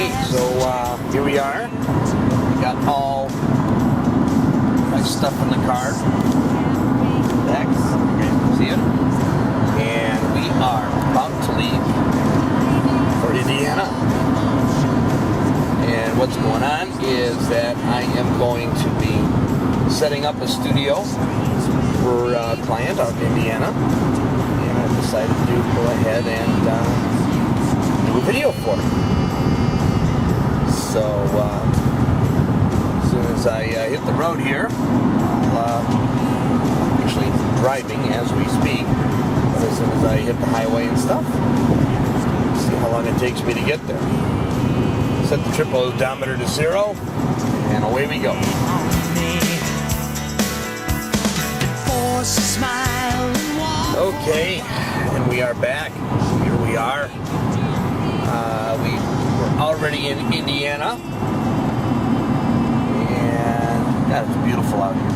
Okay, so here we are. We got all my stuff in the car. Back, you guys can see it. And we are about to leave for Indiana. And what's going on is that I am going to be setting up a studio for a client out in Indiana. And I decided to go ahead and do a video for her. So, as soon as I hit the road here, I'm actually driving as we speak, but as soon as I hit the highway and stuff, see how long it takes me to get there. Set the trip odometer to 0, and away we go. Okay, and we are back. Here we are. We were already in Indiana, and God, it's beautiful out here.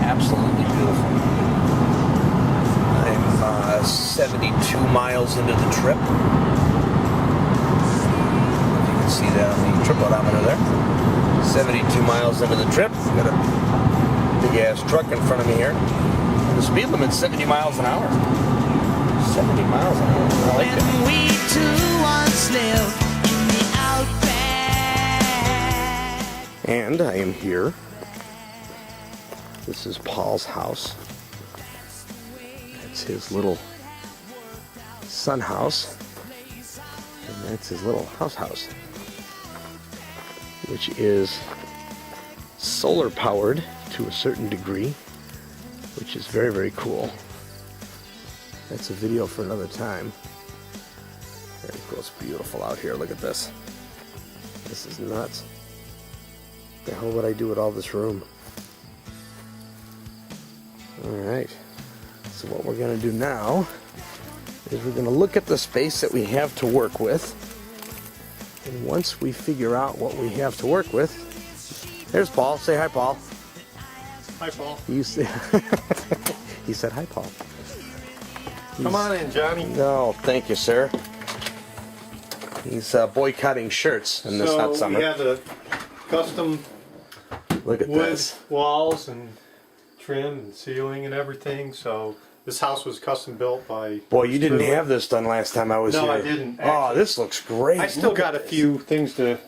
Absolutely beautiful. I'm 72 miles into the trip. If you can see that on the trip odometer there. 72 miles into the trip. Got a big ass truck in front of me here. The speed limit's 70 miles an hour. 70 miles an hour. I like that. We two once lived in the outback. And I am here. This is Paul's house. That's his little sun house. And that's his little house, which is solar powered to a certain degree, which is very, very cool. That's a video for another time. Very cool. It's beautiful out here. Look at this. This is nuts. What the hell would I do with all this room? Alright. So what we're going to do now is we're going to look at the space that we have to work with. And once we figure out what we have to work with, there's Paul. Say hi, Paul. Hi, Paul. You say he said hi, Paul. Come on in, Johnny. No, thank you, sir. He's boycotting shirts in this hot summer. We have a custom Look at wood this. walls and trim and ceiling and everything. So this house was custom built by. Boy, you didn't have this done last time I was No, here. I didn't, Oh, actually. this looks great. I still Look got at a this. few things to, a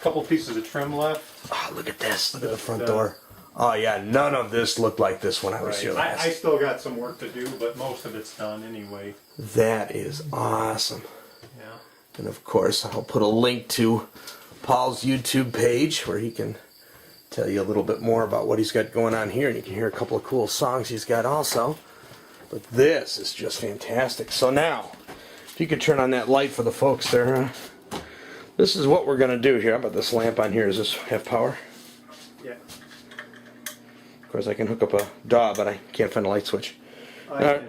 couple pieces of trim left. Oh, look at this. Look at the front The- door. Oh yeah, none of this looked like this when I was here last. I still got some work to do, but most of it's done anyway. That is awesome. Yeah. And of course, I'll put a link to Paul's YouTube page where he can tell you a little bit more about what he's got going on here, and you can hear a couple of cool songs he's got also. But this is just fantastic. So now, if you could turn on that light for the folks there, this is what we're going to do here. How about this lamp on here? Does this have power? Yeah. Of course, I can hook up a DAW, but I can't find a light switch. I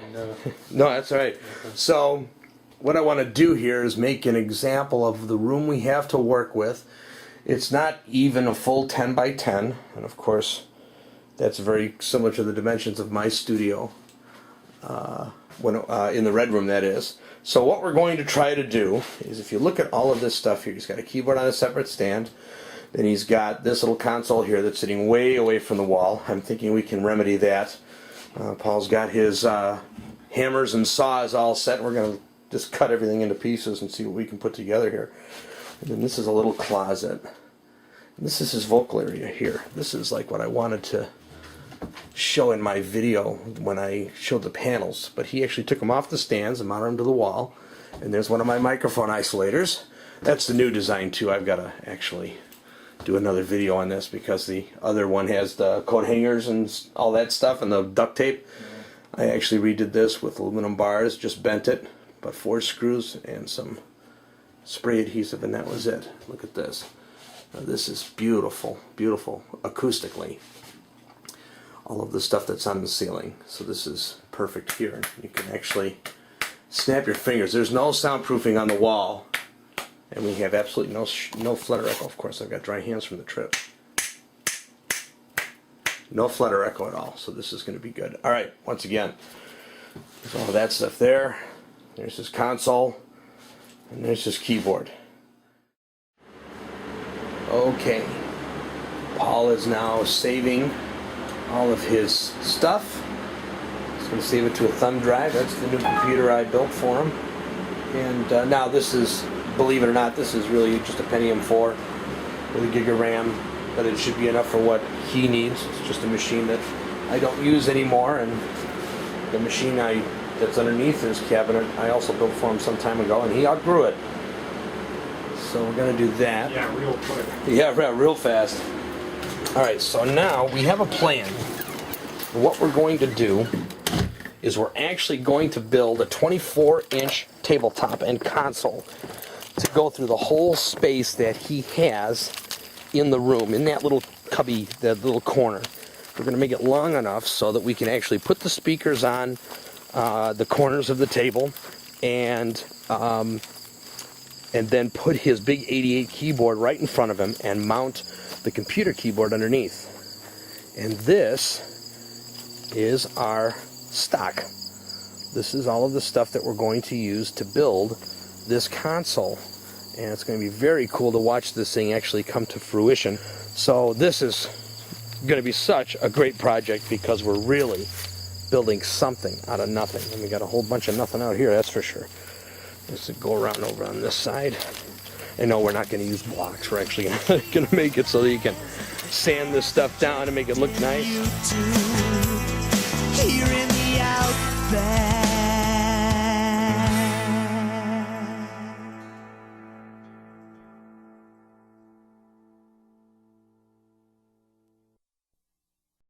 No, that's all right. So, what I want to do here is make an example of the room we have to work with. It's not even a full 10 by 10, and of course, that's very similar to the dimensions of my studio, in the red room, that is. So what we're going to try to do is, if you look at all of this stuff here, he's got a keyboard on a separate stand. Then he's got this little console here that's sitting way away from the wall. I'm thinking we can remedy that. Paul's got his hammers and saws all set. We're going to just cut everything into pieces and see what we can put together here. And then this is a little closet. And this is his vocal area here. This is like what I wanted to show in my video when I showed the panels. But he actually took them off the stands and mounted them to the wall. And there's one of my microphone isolators. That's the new design too. I've got to actually do another video on this because the other one has the coat hangers and all that stuff and the duct tape. I actually redid this with aluminum bars, just bent it, but 4 screws and some spray adhesive, and that was it. Look at this. Now, this is beautiful, beautiful acoustically. All of the stuff that's on the ceiling. So this is perfect here. You can actually snap your fingers. There's no soundproofing on the wall. And we have absolutely no flutter echo. Of course, I've got dry hands from the trip. No flutter echo at all, so this is going to be good. All right, once again, there's all of that stuff there. There's his console. And there's his keyboard. Okay. Paul is now saving all of his stuff. He's going to save it to a thumb drive. That's the new computer I built for him. And now this is, believe it or not, this is really just a Pentium 4 with a gig of RAM, but it should be enough for what he needs. It's just a machine that I don't use anymore, and the machine that's underneath his cabinet I also built for him some time ago, and he outgrew it. So we're going to do that. Yeah, real quick. Yeah, real fast. Alright, so now we have a plan. What we're going to do is we're actually going to build a 24-inch tabletop and console to go through the whole space that he has in the room, in that little cubby, that little corner. We're going to make it long enough so that we can actually put the speakers on the corners of the table, and then put his big 88 keyboard right in front of him and mount the computer keyboard underneath. And this is our stock. This is all of the stuff that we're going to use to build this console. And it's going to be very cool to watch this thing actually come to fruition. So this is going to be such a great project because we're really building something out of nothing. And we got a whole bunch of nothing out here, that's for sure. Let's go around over on this side. I know we're not going to use blocks. We're actually going to make it so that you can sand this stuff down and make it look nice. Here in the outback.